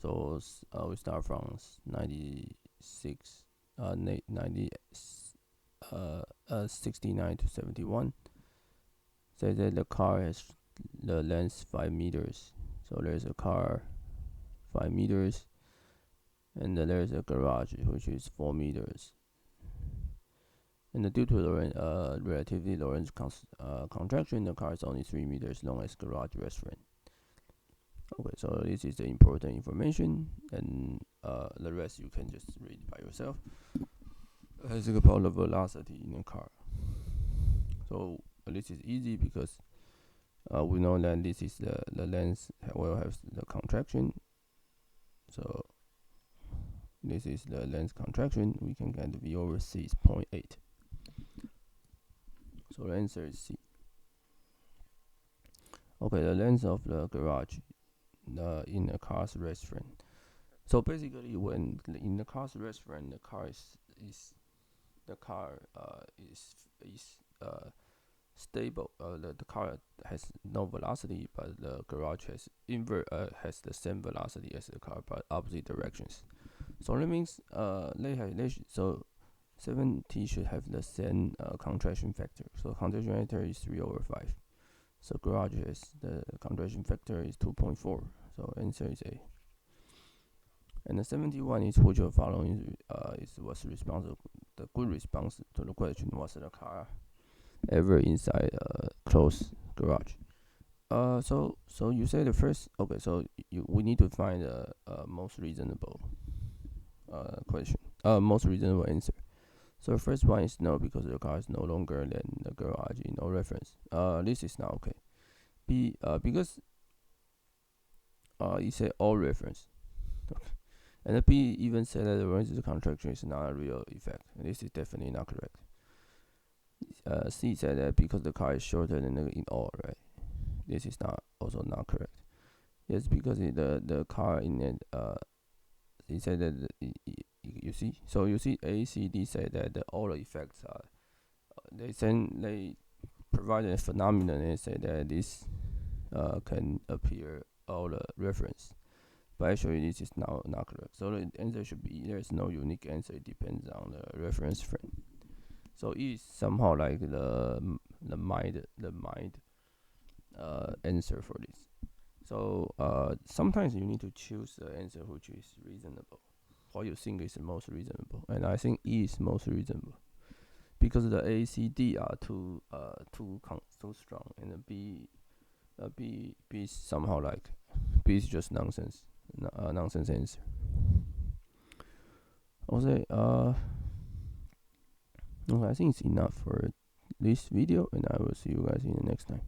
So we start from 96, 69 to 71. Say that the car has the length 5 meters. So there's a car 5 meters, and then there's a garage which is 4 meters. And due to the relatively Lorentz contraction, the car is only 3 meters long as garage reference. Okay, so this is the important information, and the rest you can just read by yourself. It's about the velocity in a car. So this is easy because we know that this is the length will have the contraction. So this is the length contraction. We can get V over C is 0.8. So the answer is C. Okay, the length of the garage in a car's reference. So basically, when in the car's reference, the car is stable. The car has no velocity, but the garage has the same velocity as the car, but opposite directions. So that means so 70 should have the same contraction factor. So contraction factor is 3 over 5. So garage has the contraction factor is 2.4. So answer is A. And the 71 is which of the following was responsible. The good response to the question was the car ever inside a closed garage. So you say the first. Okay, so we need to find the most reasonable question. Most reasonable answer. So the first one is no, because the car is no longer than the garage in no reference. This is not okay. B, because you say all reference. Okay. And the B even said that the Lorentz contraction is not a real effect. And this is definitely not correct. C said that because the car is shorter than in all, right? This is also not correct. Yes, because the car in it, he said that you see. So you see, A, C, D say that all the effects are they provide a phenomenon and say that this can appear all the reference. But actually, this is not correct. So the answer should be there is no unique answer. It depends on the reference frame. So E is somehow like the mind answer for this. So sometimes you need to choose the answer which is reasonable, what you think is the most reasonable, and I think E is most reasonable because the A, C, D are too strong, and the B is somehow like B is just nonsense answer. Okay, I think it's enough for this video, and I will see you guys in the next time.